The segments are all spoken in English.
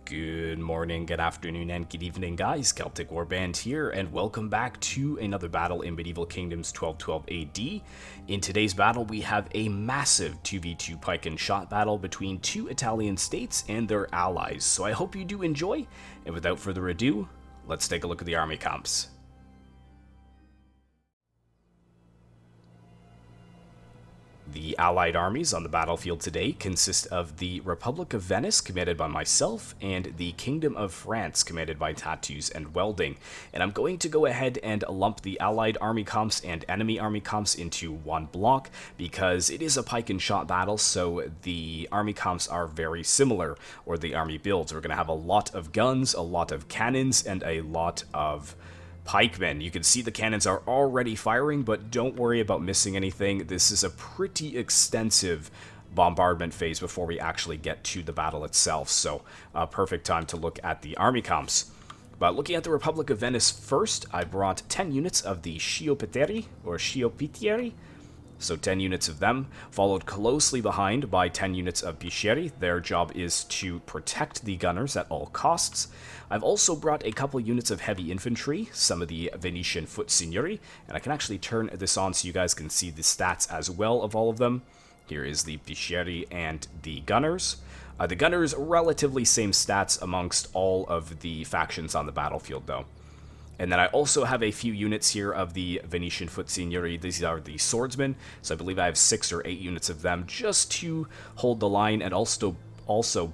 Good morning, good afternoon, and good evening, guys. Celtic Warband here, and welcome back to another battle in Medieval Kingdoms 1212 AD. In today's battle, we have a massive 2v2 pike and shot battle between two Italian states and their allies. So I hope you do enjoy, and without further ado, let's take a look at the army comps. The Allied armies on the battlefield today consist of the Republic of Venice, commanded by myself, and the Kingdom of France, commanded by Tattoos and Welding. And I'm going to go ahead and lump the Allied army comps and enemy army comps into one block, because it is a pike and shot battle, so the army comps are very similar, or the army builds. We're going to have a lot of guns, a lot of cannons, and a lot of pikemen. You can see the cannons are already firing, but don't worry about missing anything. This is a pretty extensive bombardment phase before we actually get to the battle itself, so perfect time to look at the army comps. But looking at the Republic of Venice first, I brought 10 units of the Sciopeteri, or Sciopitieri, so 10 units of them, followed closely behind by 10 units of Piscieri. Their job is to protect the gunners at all costs. I've also brought a couple units of heavy infantry, some of the Venetian foot signori, and I can actually turn this on so you guys can see the stats as well of all of them. Here is the Piscieri and the gunners. The gunners, relatively same stats amongst all of the factions on the battlefield though. And then I also have a few units here of the Venetian foot signori. These are the swordsmen, so I believe I have 6 or 8 units of them just to hold the line and also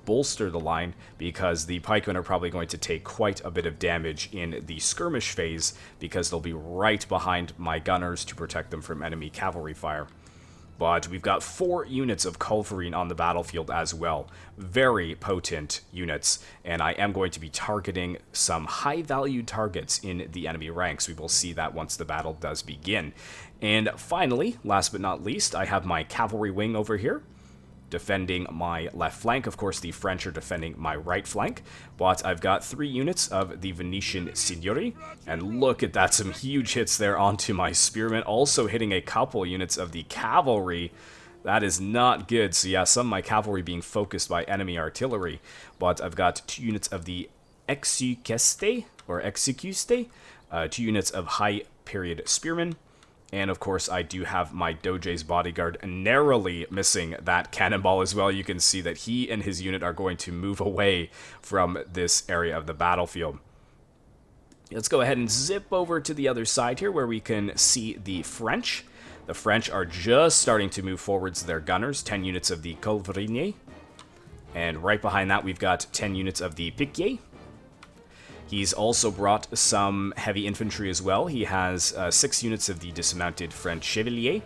bolster the line, because the pikemen are probably going to take quite a bit of damage in the skirmish phase, because they'll be right behind my gunners to protect them from enemy cavalry fire. But we've got 4 units of Culverin on the battlefield as well. Very potent units, and I am going to be targeting some high-valued targets in the enemy ranks. We will see that once the battle does begin. And finally, last but not least, I have my cavalry wing over here, defending my left flank. Of course, the French are defending my right flank, but I've got 3 units of the Venetian Signori, and look at that, some huge hits there onto my spearmen, also hitting a couple units of the cavalry. That is not good. So yeah, some of my cavalry being focused by enemy artillery, but I've got 2 units of the Execuste, or Execuste, 2 units of high period spearmen. And of course, I do have my Doge's bodyguard narrowly missing that cannonball as well. You can see that he and his unit are going to move away from this area of the battlefield. Let's go ahead and zip over to the other side here where we can see the French. The French are just starting to move forwards their gunners, 10 units of the Culverinier. And right behind that, we've got 10 units of the PIKE. He's also brought some heavy infantry as well. He has 6 units of the dismounted French Chevalier.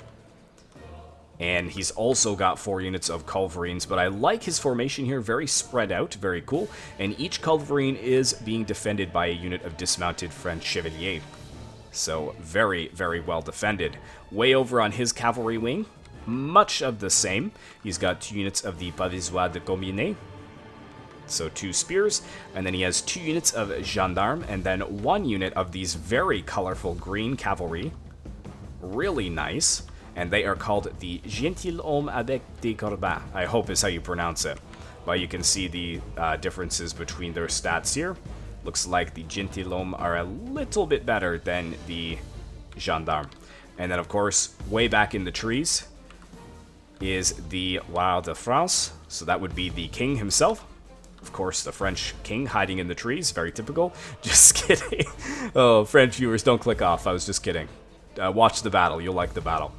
And he's also got 4 units of Culverines, but I like his formation here, very spread out, very cool. And each Culverine is being defended by a unit of dismounted French Chevalier. So very, very well defended. Way over on his cavalry wing, much of the same. He's got 2 units of the Pavisois de Combiné. So 2 spears, and then he has 2 units of gendarmes, and then 1 unit of these very colorful green cavalry. Really nice. And they are called the Gentilhomme avec des Corbats, I hope is how you pronounce it. But you can see the differences between their stats here. Looks like the Gentilhomme are a little bit better than the gendarme. And then of course, way back in the trees is the Roi de France, so that would be the king himself. Of course, the French king hiding in the trees, very typical. Just kidding. Oh, French viewers, don't click off. I was just kidding. Watch the battle. You'll like the battle.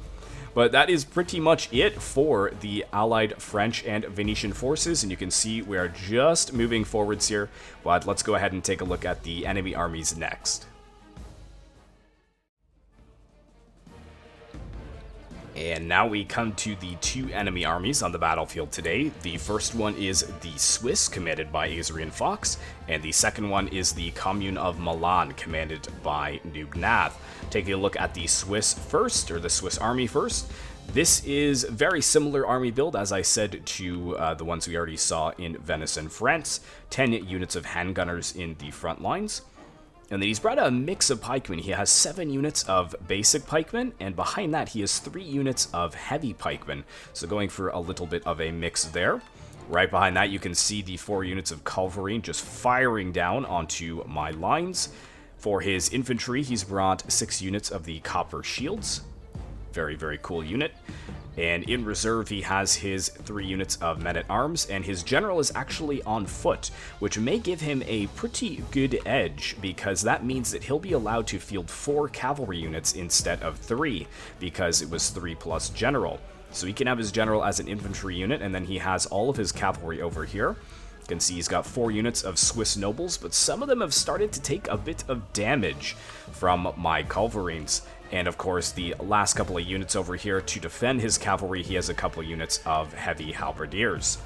But that is pretty much it for the Allied French and Venetian forces, and you can see we are just moving forwards here. But let's go ahead and take a look at the enemy armies next. And now we come to the 2 enemy armies on the battlefield today. The first one is the Swiss, commanded by Azrian Fox, and the second one is the Commune of Milan, commanded by Nugnath. Taking a look at the Swiss first, or the Swiss army first. This is very similar army build, as I said, to the ones we already saw in Venice and France. 10 units of handgunners in the front lines. And then he's brought a mix of pikemen. He has 7 units of basic pikemen, and behind that he has 3 units of heavy pikemen. So going for a little bit of a mix there. Right behind that, you can see the 4 units of cavalry just firing down onto my lines. For his infantry, he's brought 6 units of the copper shields. Very, very cool unit. And in reserve, he has his 3 units of men-at-arms, and his general is actually on foot, which may give him a pretty good edge, because that means that he'll be allowed to field 4 cavalry units instead of 3, because it was 3 plus general. So he can have his general as an infantry unit, and then he has all of his cavalry over here. You can see he's got 4 units of Swiss nobles, but some of them have started to take a bit of damage from my culverines. And of course, the last couple of units over here to defend his cavalry, he has a couple of units of heavy halberdiers.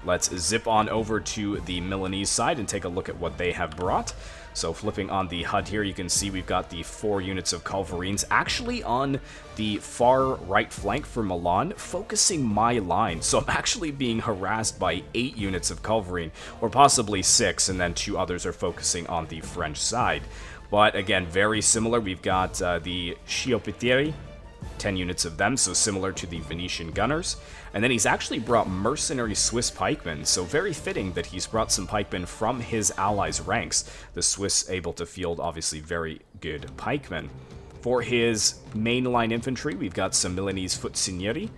Let's zip on over to the Milanese side and take a look at what they have brought. So flipping on the HUD here, you can see we've got the 4 units of culverines actually on the far right flank for Milan, focusing my line. So I'm actually being harassed by 8 units of culverine, or possibly 6, and then 2 others are focusing on the French side. But again, very similar. We've got the Scioppieri, 10 units of them, so similar to the Venetian gunners. And then he's actually brought mercenary Swiss pikemen, so very fitting that he's brought some pikemen from his allies' ranks. The Swiss able to field, obviously, very good pikemen. For his mainline infantry, we've got some Milanese fucinieri,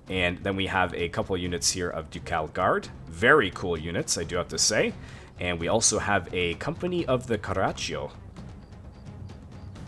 and then we have a couple units here of Ducal Guard. Very cool units, I do have to say. And we also have a company of the Carraccio.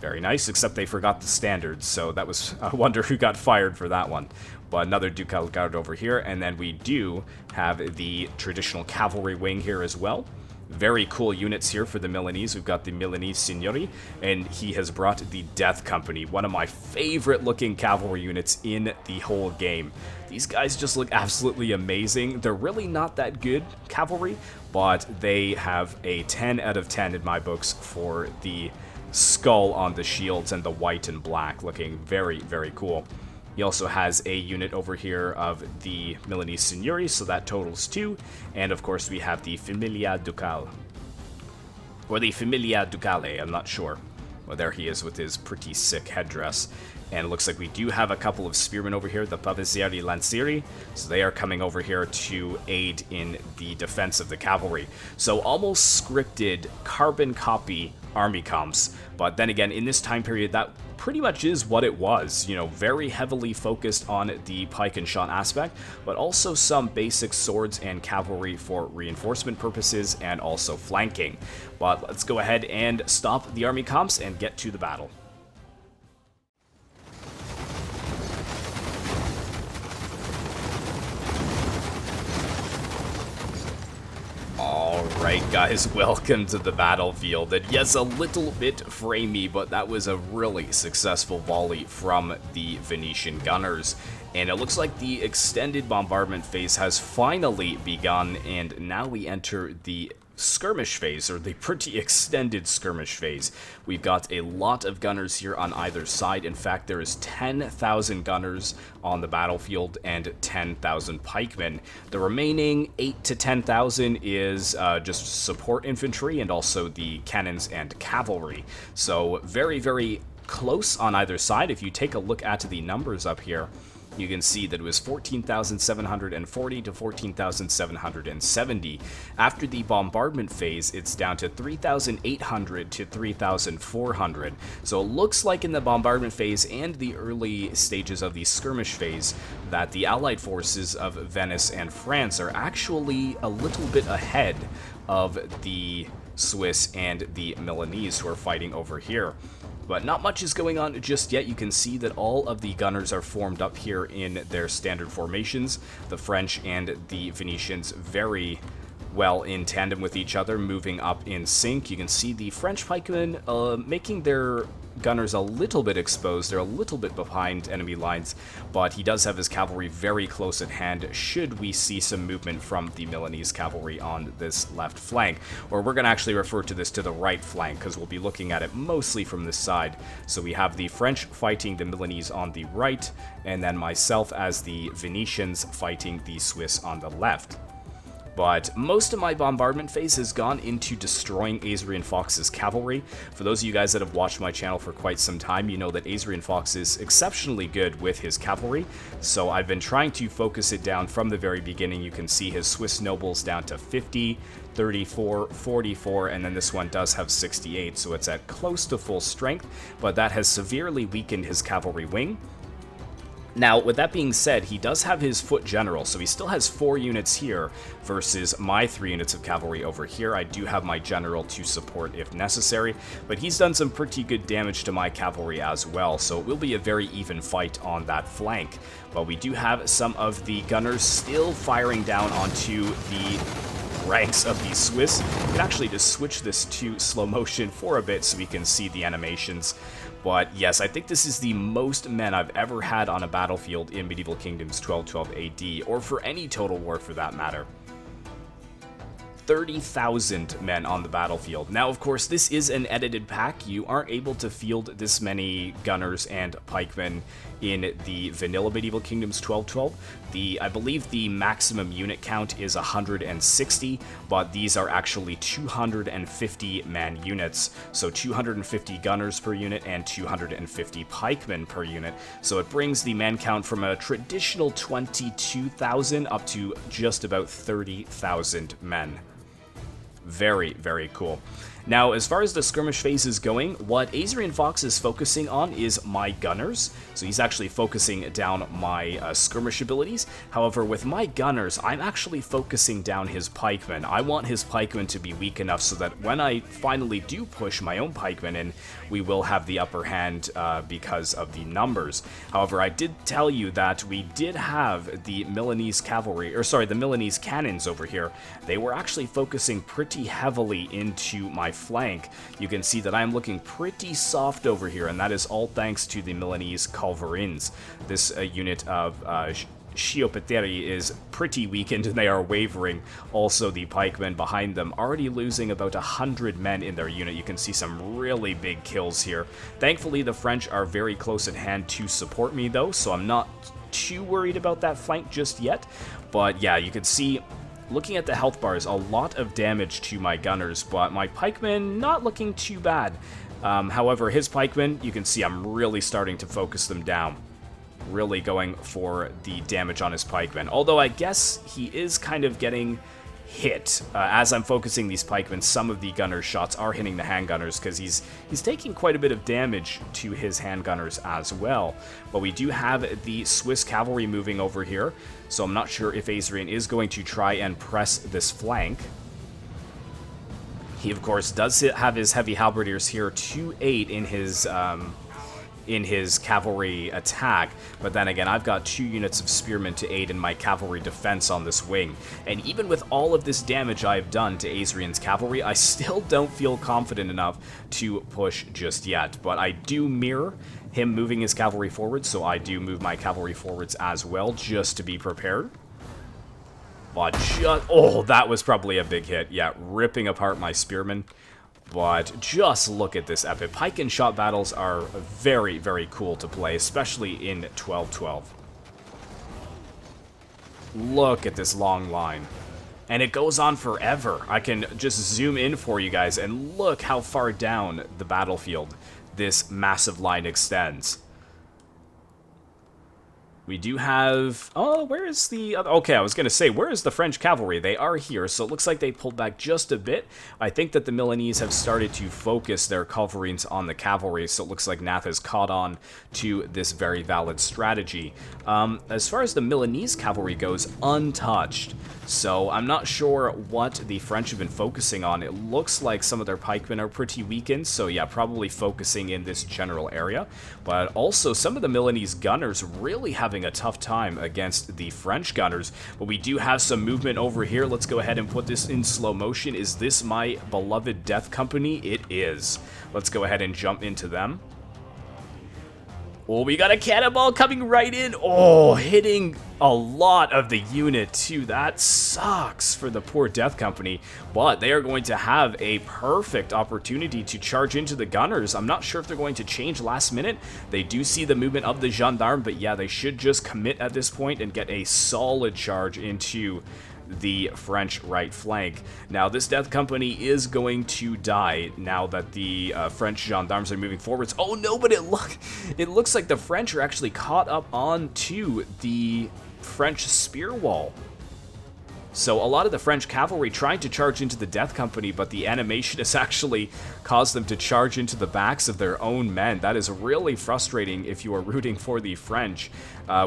Very nice, except they forgot the standards, so that was, I wonder who got fired for that one. But another Ducal Guard over here, and then we do have the traditional cavalry wing here as well. Very cool units here for the Milanese. We've got the Milanese Signori, and he has brought the Death Company, one of my favorite looking cavalry units in the whole game. These guys just look absolutely amazing. They're really not that good cavalry, but they have a 10 out of 10 in my books for the skull on the shields and the white and black, looking very, very cool. He also has a unit over here of the Milanese Signori, so that totals 2. And of course we have the Familia Ducale. Or the Familia Ducale, I'm not sure. Well, there he is with his pretty sick headdress. And it looks like we do have a couple of spearmen over here, the Pavesieri Lancieri. So they are coming over here to aid in the defense of the cavalry. So almost scripted carbon copy army comps. But then again, in this time period, that pretty much is what it was. You know, very heavily focused on the pike and shot aspect, but also some basic swords and cavalry for reinforcement purposes and also flanking. But let's go ahead and stop the army comps and get to the battle. Alright guys, welcome to the battlefield, and yes, a little bit framey, but that was a really successful volley from the Venetian gunners. And it looks like the extended bombardment phase has finally begun, and now we enter the skirmish phase, or the pretty extended skirmish phase. We've got a lot of gunners here on either side. In fact, there is 10,000 gunners on the battlefield and 10,000 pikemen. The remaining 8 to 10,000 is just support infantry and also the cannons and cavalry. So very, very close on either side. If you take a look at the numbers up here, you can see that it was 14,740 to 14,770. After the bombardment phase, it's down to 3,800 to 3,400. So it looks like in the bombardment phase and the early stages of the skirmish phase that the Allied forces of Venice and France are actually a little bit ahead of the Swiss and the Milanese who are fighting over here. But not much is going on just yet. You can see that all of the gunners are formed up here in their standard formations. The French and the Venetians very well in tandem with each other, moving up in sync. You can see the French pikemen making their gunners a little bit exposed. They're a little bit behind enemy lines, but he does have his cavalry very close at hand should we see some movement from the Milanese cavalry on this left flank. Or we're going to actually refer to this to the right flank, because we'll be looking at it mostly from this side. So we have the French fighting the Milanese on the right, and then myself as the Venetians fighting the Swiss on the left. But most of my bombardment phase has gone into destroying Azrian Fox's cavalry. For those of you guys that have watched my channel for quite some time, you know that Azrian Fox is exceptionally good with his cavalry. So I've been trying to focus it down from the very beginning. You can see his Swiss nobles down to 50, 34, 44, and then this one does have 68, so it's at close to full strength, but that has severely weakened his cavalry wing. Now, with that being said, he does have his foot general, so he still has 4 units here versus my 3 units of cavalry over here. I do have my general to support if necessary, but he's done some pretty good damage to my cavalry as well, so it will be a very even fight on that flank. But we do have some of the gunners still firing down onto the ranks of the Swiss. We can actually just switch this to slow motion for a bit so we can see the animations. But yes, I think this is the most men I've ever had on a battlefield in Medieval Kingdoms 1212 AD, or for any Total War for that matter. 30,000 men on the battlefield. Now, of course, this is an edited pack. You aren't able to field this many gunners and pikemen in the vanilla Medieval Kingdoms 1212. I believe the maximum unit count is 160, but these are actually 250 man units. So 250 gunners per unit and 250 pikemen per unit. So it brings the man count from a traditional 22,000 up to just about 30,000 men. Very, very cool. Now, as far as the skirmish phase is going, what Azrian Fox is focusing on is my gunners. So he's actually focusing down my skirmish abilities. However, with my gunners, I'm actually focusing down his pikemen. I want his pikemen to be weak enough so that when I finally do push my own pikemen in, we will have the upper hand because of the numbers. However, I did tell you that we did have the Milanese cavalry, or sorry, the Milanese cannons over here. They were actually focusing pretty heavily into my flank. You can see that I'm looking pretty soft over here, and that is all thanks to the Milanese Culverins. This unit of Sciopeteri is pretty weakened, and they are wavering. Also, the pikemen behind them already losing about 100 men in their unit. You can see some really big kills here. Thankfully, the French are very close at hand to support me, though, so I'm not too worried about that flank just yet. But yeah, you can see, looking at the health bars, a lot of damage to my gunners, but my pikemen not looking too bad. However, his pikemen, you can see I'm really starting to focus them down. Really going for the damage on his pikemen. Although I guess he is kind of getting hit. As I'm focusing these pikemen, some of the gunner's shots are hitting the handgunners because he's taking quite a bit of damage to his handgunners as well. But we do have the Swiss cavalry moving over here, so I'm not sure if Azrian is going to try and press this flank. He, of course, does have his heavy halberdiers here to aid in his cavalry attack, but then again, I've got 2 units of spearmen to aid in my cavalry defense on this wing. And even with all of this damage I've done to Azrian's cavalry, I still don't feel confident enough to push just yet. But I do mirror him moving his cavalry forward, so I do move my cavalry forwards as well, just to be prepared. But oh, that was probably a big hit. Yeah, ripping apart my spearmen. But just look at this epic. Pike and shot battles are very, very cool to play, especially in 1212. Look at this long line. And it goes on forever. I can just zoom in for you guys and look how far down the battlefield this massive line extends. We do have... Oh, where is the... Okay, I was going to say, where is the French cavalry? They are here, so it looks like they pulled back just a bit. I think that the Milanese have started to focus their culverins on the cavalry, so it looks like Nath has caught on to this very valid strategy. As far as the Milanese cavalry goes, untouched. So I'm not sure what the French have been focusing on. It looks like some of their pikemen are pretty weakened, so yeah, probably focusing in this general area. But also, some of the Milanese gunners really having a tough time against the French gunners. But we do have some movement over here. Let's go ahead and put this in slow motion. Is this my beloved Death Company? It is. Let's go ahead and jump into them. Oh, we got a cannonball coming right in. Oh, hitting a lot of the unit, too. That sucks for the poor Death Company. But they are going to have a perfect opportunity to charge into the gunners. I'm not sure if they're going to change last minute. They do see the movement of the gendarme, but yeah, they should just commit at this point and get a solid charge into the French right flank. Now, this death company is going to die now that the French gendarmes are moving forwards. Oh no, but it looks like the French are actually caught up onto the French spear wall. So a lot of the French cavalry tried to charge into the death company, but the animation has actually caused them to charge into the backs of their own men. That is really frustrating if you are rooting for the French.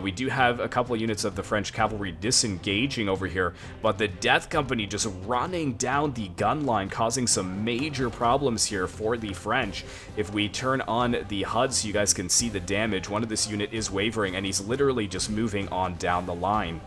We do have a couple of units of the French cavalry disengaging over here, but the death company just running down the gun line, causing some major problems here for the French. If we turn on the HUD so you guys can see the damage, one of this unit is wavering, and he's literally just moving on down the line.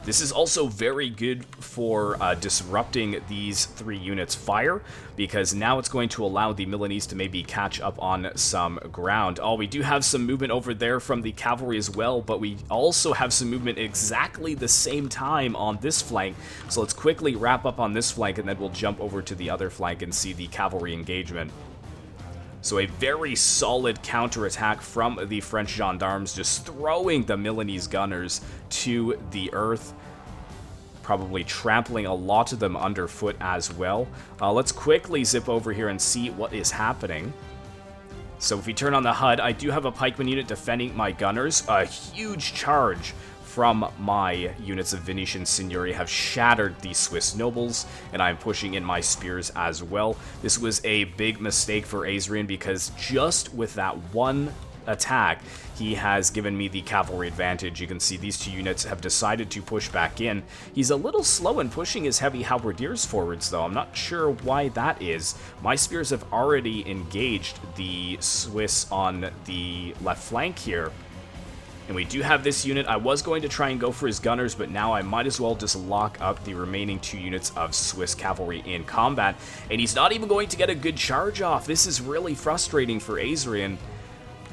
This is also very good for disrupting these 3 units' fire, because now it's going to allow the Milanese to maybe catch up on some ground. Oh, we do have some movement over there from the cavalry as well, but we also have some movement exactly the same time on this flank. So let's quickly wrap up on this flank, and then we'll jump over to the other flank and see the cavalry engagement. So a very solid counterattack from the French gendarmes, just throwing the Milanese gunners to the earth, probably trampling a lot of them underfoot as well. Let's quickly zip over here and see what is happening. So if we turn on the HUD, I do have a pikeman unit defending my gunners. A huge charge from my units of Venetian Signori have shattered the Swiss nobles, and I'm pushing in my spears as well. This was a big mistake for Azrian, because just with that one attack, he has given me the cavalry advantage. You can see these 2 units have decided to push back in. He's a little slow in pushing his heavy halberdiers forwards, though. I'm not sure why that is. My spears have already engaged the Swiss on the left flank here. And we do have this unit. I was going to try and go for his gunners, but now I might as well just lock up the remaining 2 units of Swiss cavalry in combat. And he's not even going to get a good charge off. This is really frustrating for Azrian.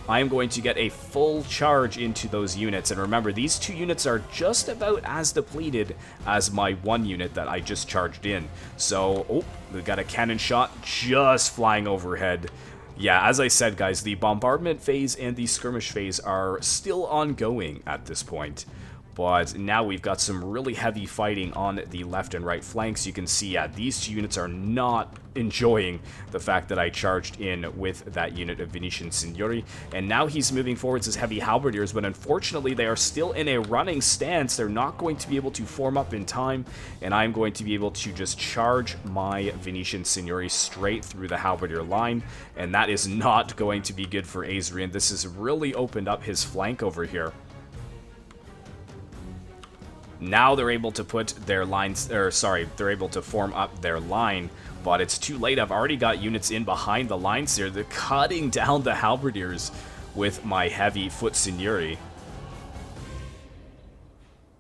I am going to get a full charge into those units. And remember, these 2 units are just about as depleted as my 1 unit that I just charged in. So, oh, we got a cannon shot just flying overhead. Yeah, as I said, guys, the bombardment phase and the skirmish phase are still ongoing at this point. But now we've got some really heavy fighting on the left and right flanks. You can see, yeah, these 2 units are not enjoying the fact that I charged in with that unit of Venetian Signori. And now he's moving forwards as heavy halberdiers, but unfortunately they are still in a running stance. They're not going to be able to form up in time, and I'm going to be able to just charge my Venetian Signori straight through the halberdier line, and that is not going to be good for Azrian. This has really opened up his flank over here. Now they're able to put their lines, or sorry, they're able to form up their line, but it's too late. I've already got units in behind the lines here. They're cutting down the halberdiers with my heavy foot signori.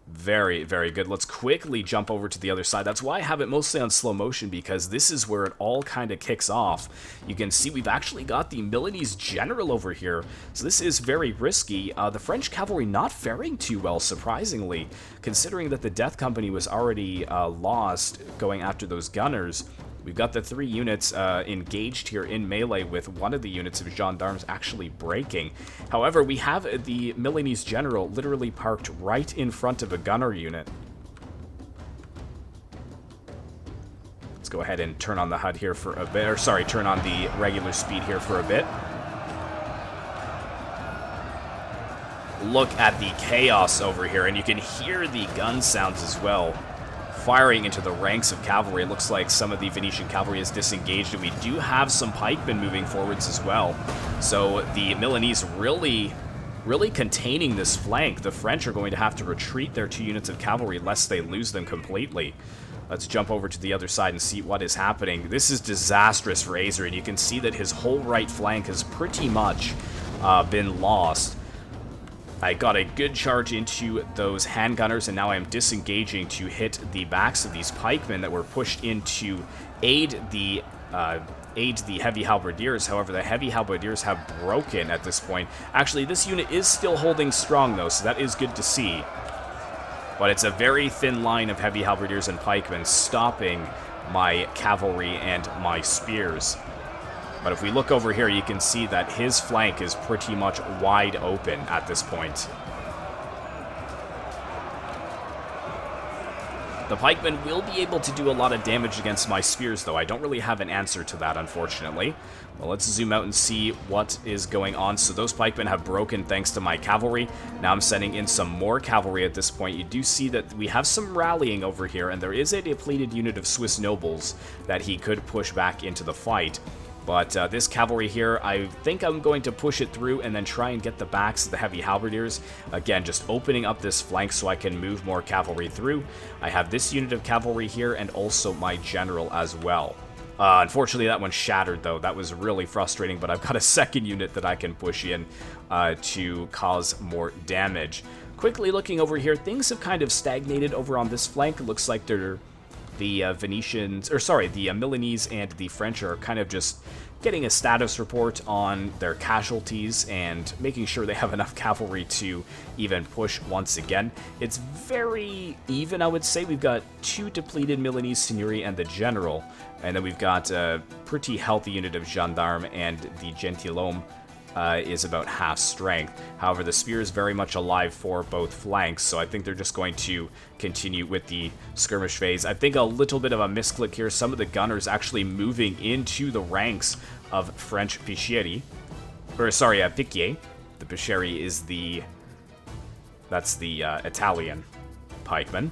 Very, very good. Let's quickly jump over to the other side. That's why I have it mostly on slow motion, because this is where it all kind of kicks off. You can see we've actually got the Milanese general over here, so this is very risky. The French cavalry not faring too well, surprisingly, considering that the Death Company was already lost going after those gunners. We've got the 3 units engaged here in melee, with one of the units of gendarmes actually breaking. However, we have the Milanese general literally parked right in front of a gunner unit. Let's go ahead and turn on the HUD here for a bit, or sorry, turn on the regular speed here for a bit. Look at the chaos over here, and you can hear the gun sounds as well, firing into the ranks of cavalry. It looks like some of the Venetian cavalry is disengaged, and we do have some pikemen moving forwards as well. So the Milanese really containing this flank. The French are going to have to retreat their 2 units of cavalry lest they lose them completely. Let's jump over to the other side and see what is happening. This is disastrous for Azrian. You can see that his whole right flank has pretty much been lost. I got a good charge into those handgunners, and now I'm disengaging to hit the backs of these pikemen that were pushed in to aid the heavy halberdiers. However, the heavy halberdiers have broken at this point. Actually, this unit is still holding strong, though, so that is good to see. But it's a very thin line of heavy halberdiers and pikemen stopping my cavalry and my spears. But if we look over here, you can see that his flank is pretty much wide open at this point. The pikemen will be able to do a lot of damage against my spears, though. I don't really have an answer to that, unfortunately. Well, let's zoom out and see what is going on. So those pikemen have broken thanks to my cavalry. Now I'm sending in some more cavalry at this point. You do see that we have some rallying over here, and there is a depleted unit of Swiss nobles that he could push back into the fight. But this cavalry here, I think I'm going to push it through and then try and get the backs of the heavy halberdiers. Again, just opening up this flank so I can move more cavalry through. I have this unit of cavalry here and also my general as well. Unfortunately, that one shattered, though. That was really frustrating, but I've got a second unit that I can push in to cause more damage. Quickly looking over here, things have kind of stagnated over on this flank. It looks like they're... the Milanese and the French are kind of just getting a status report on their casualties and making sure they have enough cavalry to even push once again. It's very even, I would say. We've got 2 depleted Milanese Signori and the General, and then we've got a pretty healthy unit of Gendarme, and the Gentilhomme is about half strength. However, the spear is very much alive for both flanks, so I think they're just going to continue with the skirmish phase. I think a little bit of a misclick here. Some of the gunners actually moving into the ranks of French Pichieri. PIKE. The Pichieri is that's the Italian pikeman.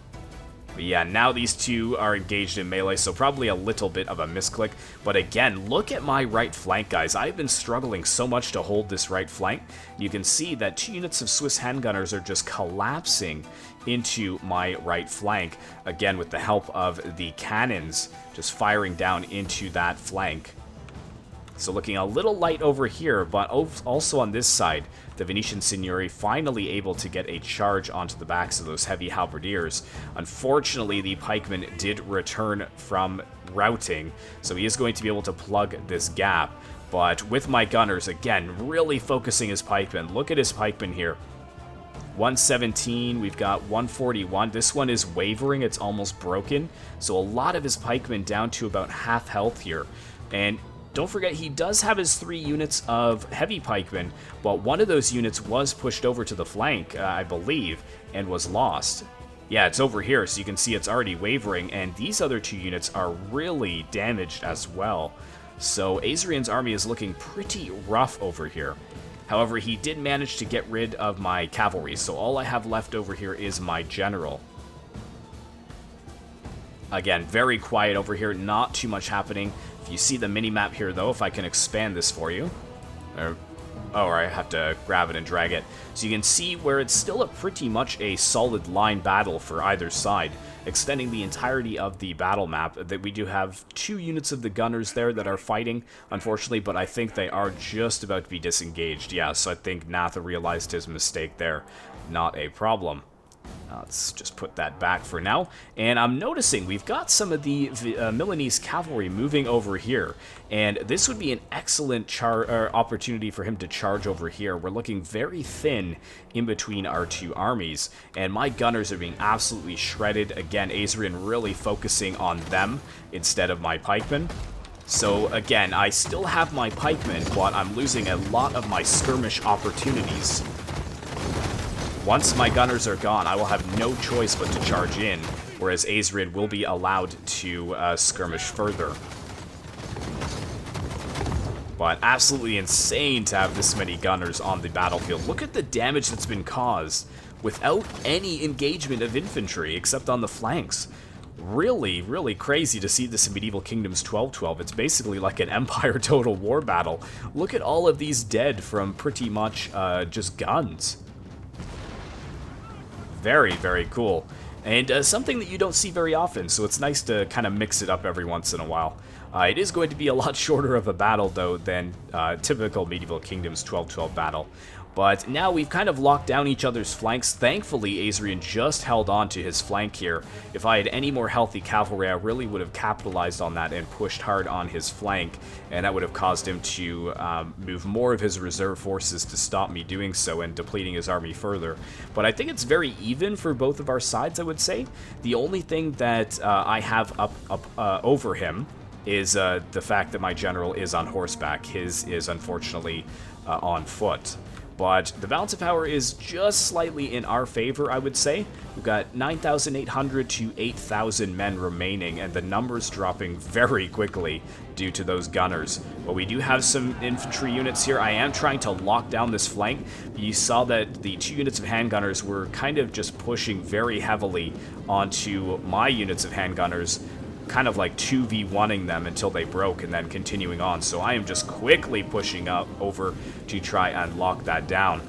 But yeah, now these two are engaged in melee, so probably a little bit of a misclick. But again, look at my right flank, guys. I've been struggling so much to hold this right flank. You can see that 2 units of Swiss handgunners are just collapsing into my right flank. Again, with the help of the cannons just firing down into that flank. So looking a little light over here, but also on this side, the Venetian Signori finally able to get a charge onto the backs of those heavy halberdiers. Unfortunately, the pikeman did return from routing, so he is going to be able to plug this gap. But with my gunners, again, really focusing his pikemen. Look at his pikemen here. 117, we've got 141. This one is wavering, it's almost broken. So a lot of his pikemen down to about half health here. And don't forget, he does have his 3 units of heavy pikemen, but one of those units was pushed over to the flank, I believe, and was lost. Yeah, it's over here, so you can see it's already wavering, and these other 2 units are really damaged as well. So Azrian's army is looking pretty rough over here. However, he did manage to get rid of my cavalry, so all I have left over here is my general. Again, very quiet over here, not too much happening. If you see the mini-map here, though, if I can expand this for you. Or I have to grab it and drag it. So you can see where it's still pretty much a solid line battle for either side, extending the entirety of the battle map. That we do have 2 units of the gunners there that are fighting, unfortunately, but I think they are just about to be disengaged. Yeah, so I think Natha realized his mistake there. Not a problem. Let's just put that back for now. And I'm noticing we've got some of the Milanese cavalry moving over here. And this would be an excellent opportunity for him to charge over here. We're looking very thin in between our 2 armies. And my gunners are being absolutely shredded. Again, Azrian really focusing on them instead of my pikemen. So again, I still have my pikemen, but I'm losing a lot of my skirmish opportunities. Once my gunners are gone, I will have no choice but to charge in, whereas Azrian will be allowed to skirmish further. But absolutely insane to have this many gunners on the battlefield. Look at the damage that's been caused without any engagement of infantry except on the flanks. Really, really crazy to see this in Medieval Kingdoms 1212. It's basically like an Empire Total War battle. Look at all of these dead from pretty much just guns. Very, very cool. And something that you don't see very often, so it's nice to kind of mix it up every once in a while. It is going to be a lot shorter of a battle, though, than typical Medieval Kingdoms 1212 battle. But now we've kind of locked down each other's flanks. Thankfully, Azrian just held on to his flank here. If I had any more healthy cavalry, I really would have capitalized on that and pushed hard on his flank, and that would have caused him to move more of his reserve forces to stop me doing so and depleting his army further. But I think it's very even for both of our sides, I would say. The only thing that I have up over him is the fact that my general is on horseback. His is unfortunately on foot. But the balance of power is just slightly in our favor, I would say. We've got 9,800 to 8,000 men remaining, and the numbers dropping very quickly due to those gunners. But we do have some infantry units here. I am trying to lock down this flank. You saw that the 2 units of handgunners were kind of just pushing very heavily onto my units of handgunners, kind of like 2v1ing them until they broke and then continuing on. So I am just quickly pushing up over to try and lock that down.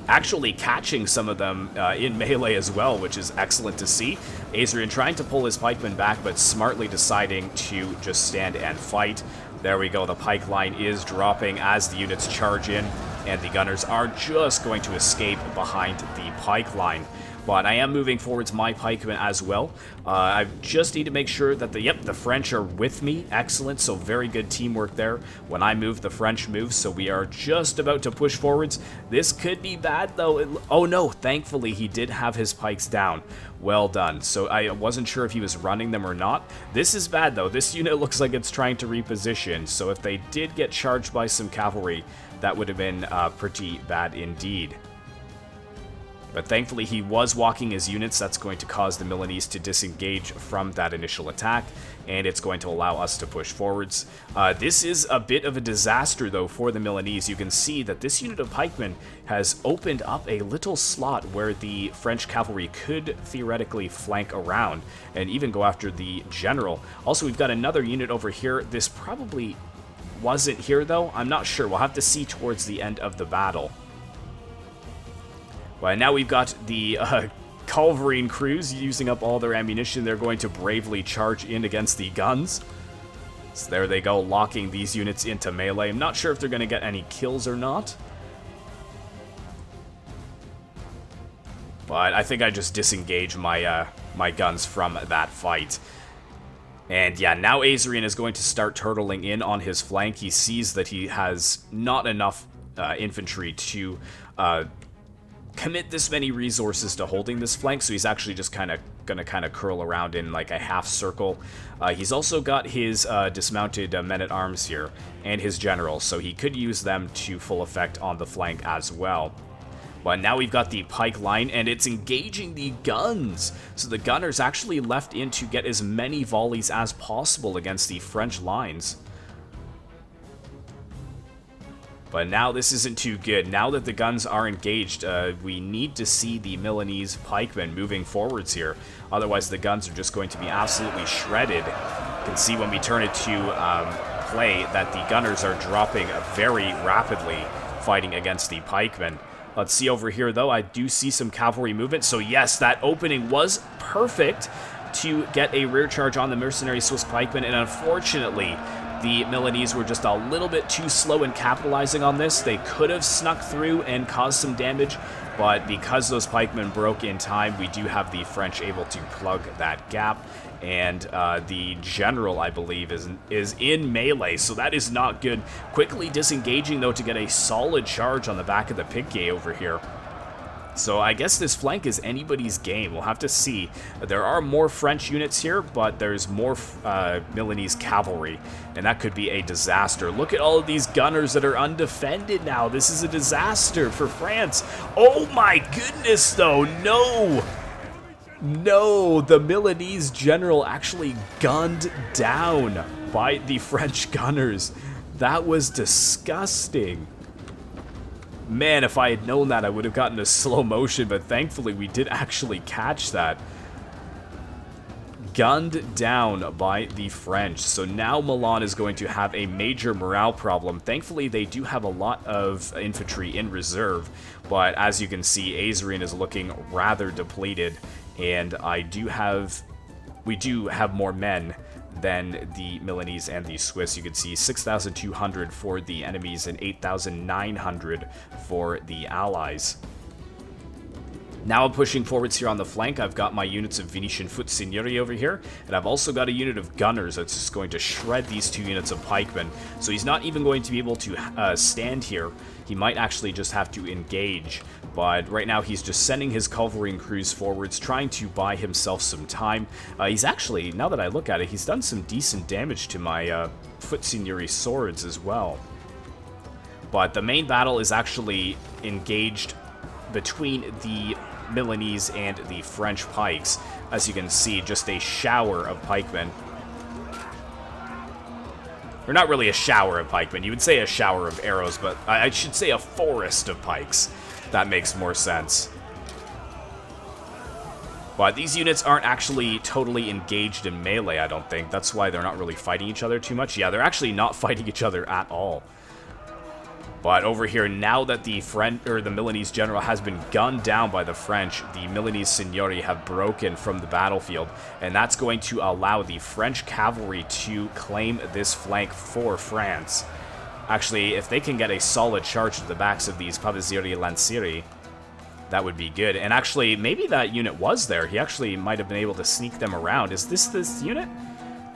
Actually catching some of them in melee as well, which is excellent to see. Azrian trying to pull his pikemen back, but smartly deciding to just stand and fight. There we go, the pike line is dropping as the units charge in, and the gunners are just going to escape behind the pike line. But I am moving forwards my pikemen as well. I just need to make sure that the French are with me. Excellent, so very good teamwork there. When I move, the French move, so we are just about to push forwards. This could be bad, though. Oh no, thankfully he did have his pikes down. Well done. So I wasn't sure if he was running them or not. This is bad, though. This unit looks like it's trying to reposition, so if they did get charged by some cavalry, that would have been pretty bad indeed. But thankfully he was walking his units. That's going to cause the Milanese to disengage from that initial attack, and it's going to allow us to push forwards. This is a bit of a disaster, though, for the Milanese. You can see that this unit of pikemen has opened up a little slot where the French cavalry could theoretically flank around and even go after the general. Also, we've got another unit over here. This probably wasn't here, though. I'm not sure. We'll have to see towards the end of the battle. Well, now we've got the Culverine crews using up all their ammunition. They're going to bravely charge in against the guns. So there they go, locking these units into melee. I'm not sure if they're going to get any kills or not. But I think I just disengaged my, my guns from that fight. And yeah, now Azrian is going to start turtling in on his flank. He sees that he has not enough infantry to commit this many resources to holding this flank, so he's actually just gonna curl around in like a half circle. He's also got his dismounted men-at-arms here and his general, so he could use them to full effect on the flank as well. But now we've got the pike line, and it's engaging the guns. So the gunners actually left in to get as many volleys as possible against the French lines. But now this isn't too good. Now that the guns are engaged, we need to see the Milanese pikemen moving forwards here. Otherwise, the guns are just going to be absolutely shredded. You can see when we turn it to play that the gunners are dropping very rapidly, fighting against the pikemen. Let's see over here, though. I do see some cavalry movement. So yes, that opening was perfect to get a rear charge on the mercenary Swiss pikemen, and unfortunately, the Milanese were just a little bit too slow in capitalizing on this. They could have snuck through and caused some damage, but because those pikemen broke in time, we do have the French able to plug that gap. And the general, I believe, is in melee, so that is not good. Quickly disengaging, though, to get a solid charge on the back of the PIKE over here. So I guess this flank is anybody's game. We'll have to see. There are more French units here, but there's more Milanese cavalry, and that could be a disaster. Look at all of these gunners that are undefended now. This is a disaster for France. Oh my goodness, though. No! No, the Milanese general actually gunned down by the French gunners. That was disgusting. Man, if I had known that, I would have gotten a slow motion, but thankfully we did actually catch that. Gunned down by the French. So now Milan is going to have a major morale problem. Thankfully, they do have a lot of infantry in reserve, but as you can see, Azrian is looking rather depleted, and we do have more men than the Milanese and the Swiss. You can see 6,200 for the enemies and 8,900 for the allies. Now I'm pushing forwards here on the flank. I've got my units of Venetian foot signori over here, and I've also got a unit of gunners that's just going to shred these 2 units of pikemen. So he's not even going to be able to stand here. He might actually just have to engage, but right now he's just sending his cavalry crews forwards, trying to buy himself some time. He's actually, now that I look at it, he's done some decent damage to my foot signori swords as well. But the main battle is actually engaged between the Milanese and the French pikes. As you can see, just a shower of pikemen. Or not really a shower of pikemen. You would say a shower of arrows, but I should say a forest of pikes. That makes more sense. But these units aren't actually totally engaged in melee, I don't think. That's why they're not really fighting each other too much. Yeah, they're actually not fighting each other at all. But over here, now that the Milanese general has been gunned down by the French, the Milanese signori have broken from the battlefield, and that's going to allow the French cavalry to claim this flank for France. Actually, if they can get a solid charge to the backs of these Pavesieri Lancieri, that would be good. And actually, maybe that unit was there. He actually might have been able to sneak them around. Is this unit?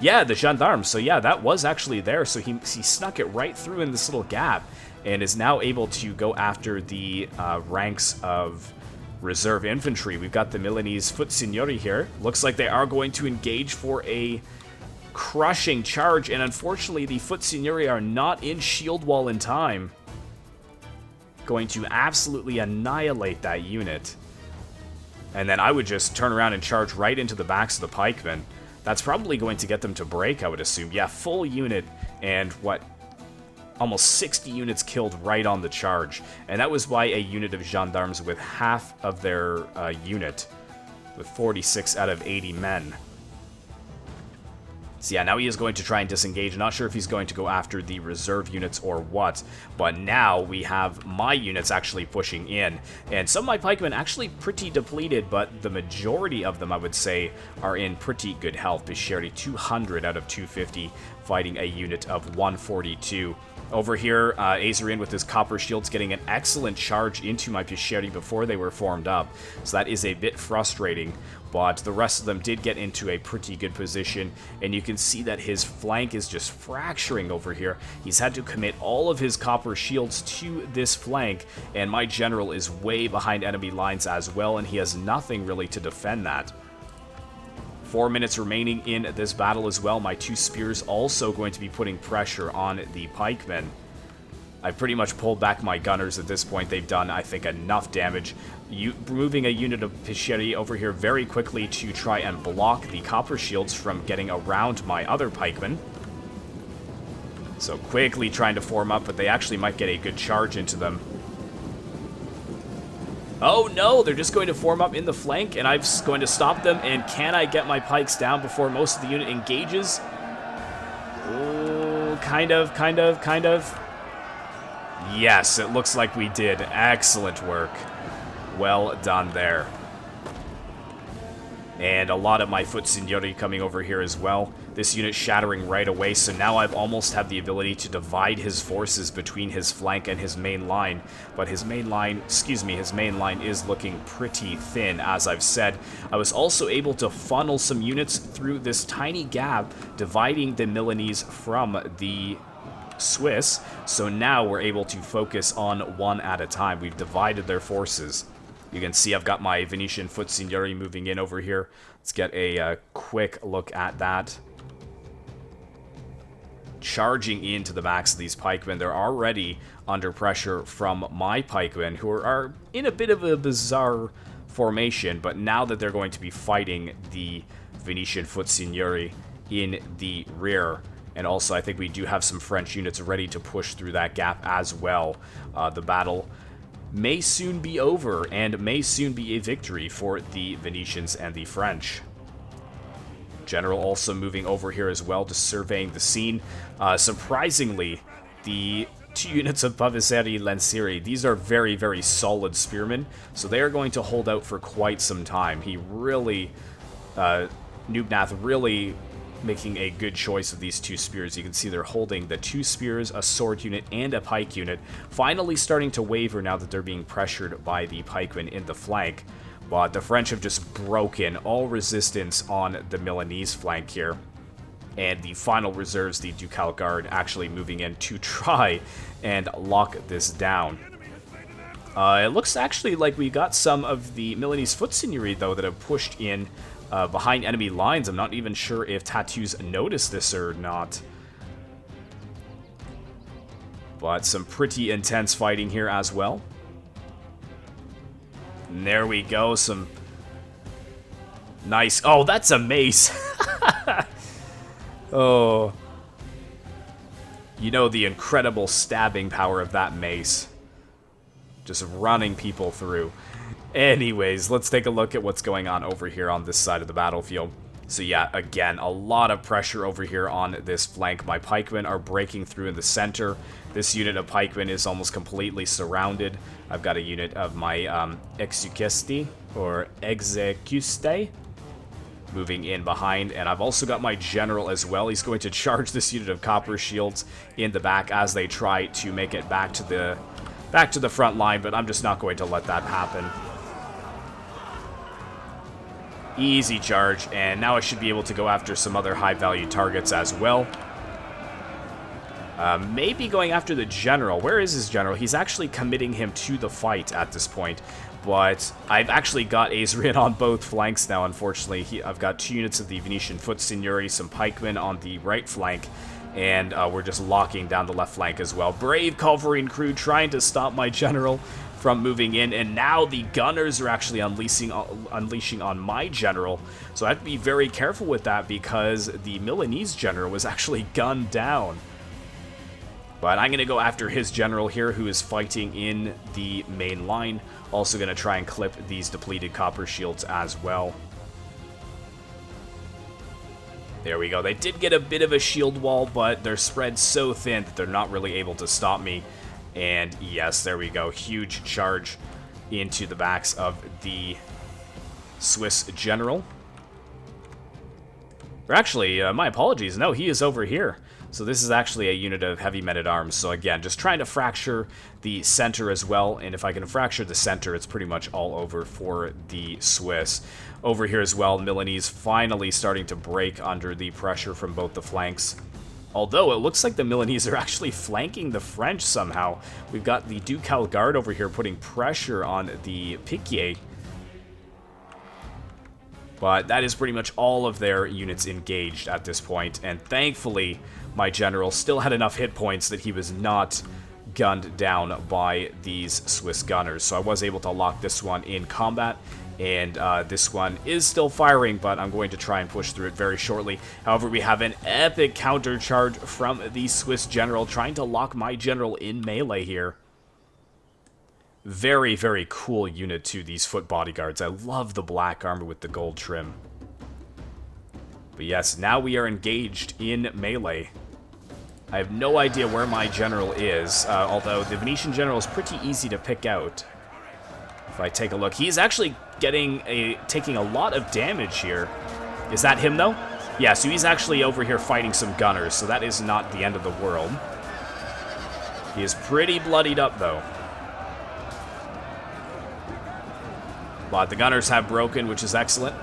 Yeah, the gendarmes. So yeah, that was actually there. So he snuck it right through in this little gap, and is now able to go after the ranks of reserve infantry. We've got the Milanese foot signori here. Looks like they are going to engage for a crushing charge, and unfortunately the foot signori are not in shield wall in time. Going to absolutely annihilate that unit. And then I would just turn around and charge right into the backs of the pikemen. That's probably going to get them to break, I would assume. Yeah, full unit, and what? Almost 60 units killed right on the charge. And that was by a unit of gendarmes with half of their unit, with 46 out of 80 men. So yeah, now he is going to try and disengage. Not sure if he's going to go after the reserve units or what, but now we have my units actually pushing in. And some of my pikemen actually pretty depleted, but the majority of them, I would say, are in pretty good health. Bisceri 200 out of 250, fighting a unit of 142. Over here, Azarian with his copper shields getting an excellent charge into my Bisceri before they were formed up. So that is a bit frustrating, but the rest of them did get into a pretty good position, and you can see that his flank is just fracturing over here. He's had to commit all of his copper shields to this flank, and my general is way behind enemy lines as well, and he has nothing really to defend that. 4 minutes remaining in this battle as well. My two spears also going to be putting pressure on the pikemen. I pretty much pulled back my gunners at this point. They've done, I think, enough damage. Moving a unit of Bisceri over here very quickly to try and block the copper shields from getting around my other pikemen. So quickly trying to form up, but they actually might get a good charge into them. Oh no, they're just going to form up in the flank, and I'm going to stop them. And can I get my pikes down before most of the unit engages? Oh, kind of. Yes, it looks like we did. Excellent work. Well done there. And a lot of my foot signori coming over here as well. This unit shattering right away, so now I've almost have the ability to divide his forces between his flank and his main line. But his main line is looking pretty thin, as I've said. I was also able to funnel some units through this tiny gap, dividing the Milanese from the Swiss. So now we're able to focus on one at a time. We've divided their forces. You can see I've got my Venetian foot signori moving in over here. Let's get a quick look at that. Charging into the backs of these pikemen. They're already under pressure from my pikemen, who are in a bit of a bizarre formation, but now that they're going to be fighting the Venetian foot signori in the rear. And also, I think we do have some French units ready to push through that gap as well. The battle may soon be over, and may soon be a victory for the Venetians and the French. General also moving over here as well, just surveying the scene. Surprisingly, the two units of Pavesieri Lancieri, these are very, very solid spearmen, so they are going to hold out for quite some time. He really, Nubnath really making a good choice of these two spears. You can see they're holding the two spears, a sword unit, and a pike unit, finally starting to waver now that they're being pressured by the pikemen in the flank. But the French have just broken all resistance on the Milanese flank here. And the final reserves, the Ducal Guard, actually moving in to try and lock this down. It looks actually like we got some of the Milanese foot signori, though, that have pushed in behind enemy lines. I'm not even sure if Tattoos noticed this or not. But some pretty intense fighting here as well. And there we go, some nice... Oh, that's a mace! Oh. You know the incredible stabbing power of that mace. Just running people through. Anyways, let's take a look at what's going on over here on this side of the battlefield. So yeah, again, a lot of pressure over here on this flank. My pikemen are breaking through in the center. This unit of pikemen is almost completely surrounded. I've got a unit of my execusti, or execuste, moving in behind, and I've also got my general as well. He's going to charge this unit of copper shields in the back as they try to make it back to the front line, but I'm just not going to let that happen. Easy charge, and now I should be able to go after some other high-value targets as well. Maybe going after the general. Where is his general? He's actually committing him to the fight at this point. But I've actually got Azrian on both flanks now, unfortunately. I've got 2 units of the Venetian Foot Signori, some pikemen on the right flank, and we're just locking down the left flank as well. Brave Culverine crew trying to stop my general from moving in, and now the gunners are actually unleashing on my general. So I have to be very careful with that because the Milanese general was actually gunned down. But I'm going to go after his general here, who is fighting in the main line. Also going to try and clip these depleted copper shields as well. There we go. They did get a bit of a shield wall, but they're spread so thin that they're not really able to stop me. And yes, there we go. Huge charge into the backs of the Swiss general. Or actually, my apologies. No, he is over here. So this is actually a unit of heavy men-at-arms. So again, just trying to fracture the center as well. And if I can fracture the center, it's pretty much all over for the Swiss. Over here as well, Milanese finally starting to break under the pressure from both the flanks. Although it looks like the Milanese are actually flanking the French somehow. We've got the Ducal Guard over here putting pressure on the PIKE. But that is pretty much all of their units engaged at this point. And thankfully, my general still had enough hit points that he was not gunned down by these Swiss gunners. So I was able to lock this one in combat. And this one is still firing, but I'm going to try and push through it very shortly. However, we have an epic counter charge from the Swiss general trying to lock my general in melee here. Very, very cool unit too, these foot bodyguards. I love the black armor with the gold trim. But yes, now we are engaged in melee. I have no idea where my general is, although the Venetian general is pretty easy to pick out. If I take a look, he's actually taking a lot of damage here. Is that him though? Yeah, so he's actually over here fighting some gunners, so that is not the end of the world. He is pretty bloodied up though. But the gunners have broken, which is excellent.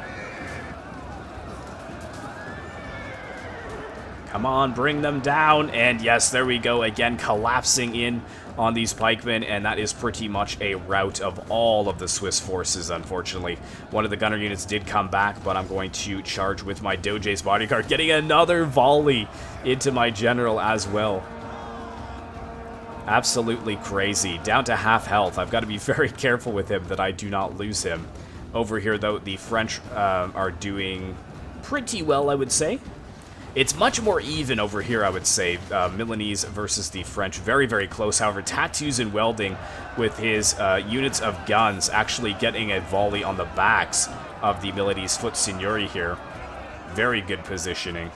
Come on, bring them down. And yes, there we go. Again, collapsing in on these pikemen. And that is pretty much a rout of all of the Swiss forces, unfortunately. One of the gunner units did come back, but I'm going to charge with my Doge's bodyguard, getting another volley into my general as well. Absolutely crazy. Down to half health. I've got to be very careful with him that I do not lose him. Over here, though, the French are doing pretty well, I would say. It's much more even over here, I would say. Milanese versus the French. Very, very close. However, Tattoos and Welding with his units of guns actually getting a volley on the backs of the Milanese Foot Signori here. Very good positioning.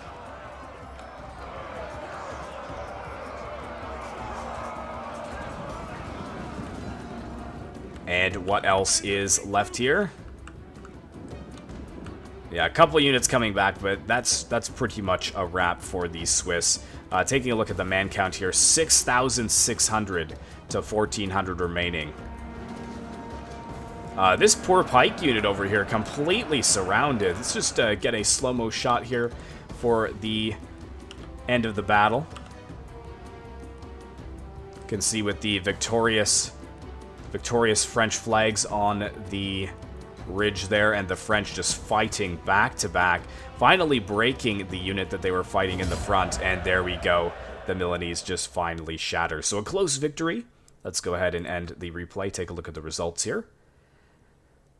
And what else is left here? Yeah, a couple units coming back, but that's pretty much a wrap for the Swiss. Taking a look at the man count here, 6,600 to 1,400 remaining. This poor pike unit over here completely surrounded. Let's just get a slow-mo shot here for the end of the battle. You can see with the victorious French flags on the ridge there, and the French just fighting back to back, finally breaking the unit that they were fighting in the front. And there we go. the Milanese just finally shatter. So a close victory. Let's go ahead and end the replay. Take a look at the results here.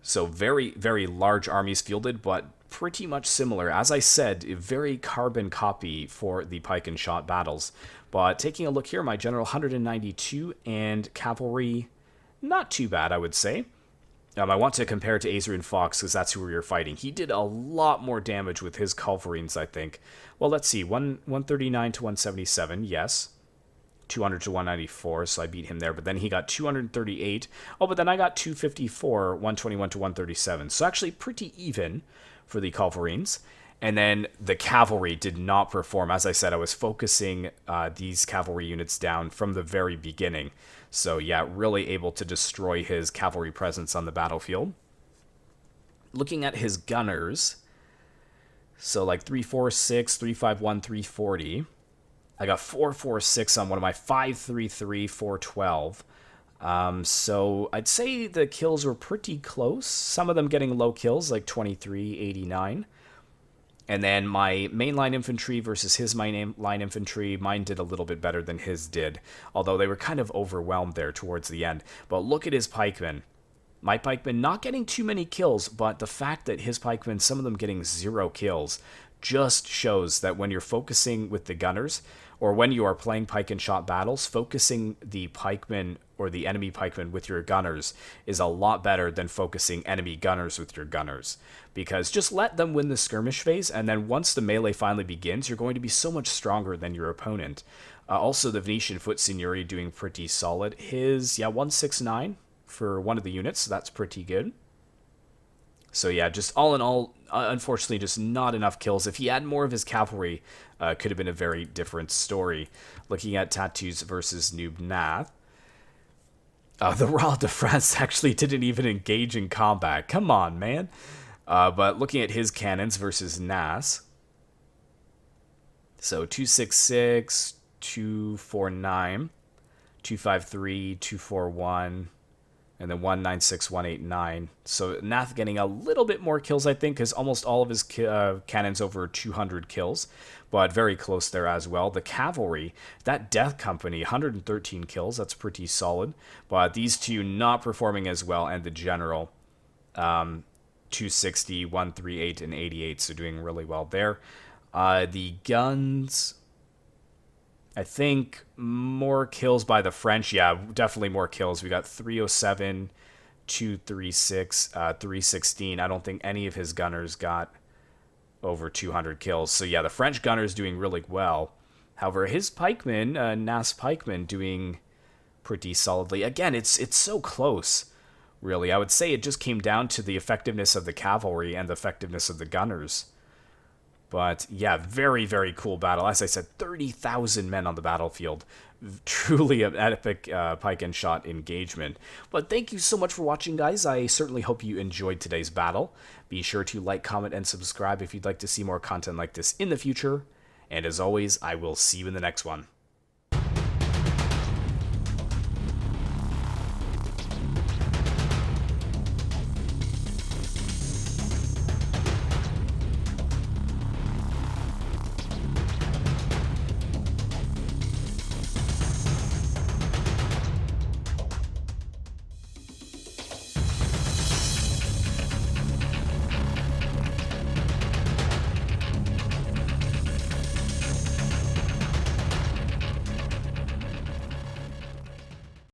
So very, very large armies fielded, but pretty much similar. As I said, a very carbon copy for the pike and shot battles. But taking a look here, my general 192 and cavalry, not too bad, I would say. I want to compare to Azrian Fox because that's who we were fighting. He did a lot more damage with his culverines, I think. Well, let's see. 139 to 177, yes. 200 to 194, so I beat him there. But then he got 238. Oh, but then I got 254, 121 to 137. So actually pretty even for the culverines. And then the cavalry did not perform. As I said, I was focusing these cavalry units down from the very beginning. So yeah, really able to destroy his cavalry presence on the battlefield. Looking at his gunners, so like 346, 351, 340. I got 446 on one of my 533, 412. So I'd say the kills were pretty close. Some of them getting low kills, like 23, 89. And then my mainline infantry versus his mainline infantry, mine did a little bit better than his did, although they were kind of overwhelmed there towards the end. But look at his pikemen. My pikemen not getting too many kills, but the fact that his pikemen, some of them getting 0 kills, just shows that when you're focusing with the gunners, or when you are playing pike and shot battles, focusing the pikemen or the enemy pikemen with your gunners is a lot better than focusing enemy gunners with your gunners. Because just let them win the skirmish phase, and then once the melee finally begins, you're going to be so much stronger than your opponent. Also, the Venetian foot signori doing pretty solid. His, 169 for one of the units, so that's pretty good. So yeah, just all in all, unfortunately, just not enough kills. If he had more of his cavalry, could have been a very different story. Looking at Tattoos versus Noob Nath. The Royal de France actually didn't even engage in combat. Come on, man. But looking at his cannons versus Nas. So 266, 249, 253, 241... and then 196, 189. So Nath getting a little bit more kills, I think, because almost all of his cannons over 200 kills, but very close there as well. The cavalry, that Death Company, 113 kills. That's pretty solid. But these two not performing as well, and the general, 260, 138, and 88. So doing really well there. The guns, I think more kills by the French. Yeah, definitely more kills. We got 307, 236, 316. I don't think any of his gunners got over 200 kills. So yeah, the French gunners doing really well. However, his pikemen, Nas pikemen, doing pretty solidly. Again, it's so close, really. I would say it just came down to the effectiveness of the cavalry and the effectiveness of the gunners. But yeah, very, very cool battle. As I said, 30,000 men on the battlefield. Truly an epic pike and shot engagement. But thank you so much for watching, guys. I certainly hope you enjoyed today's battle. Be sure to like, comment, and subscribe if you'd like to see more content like this in the future. And as always, I will see you in the next one.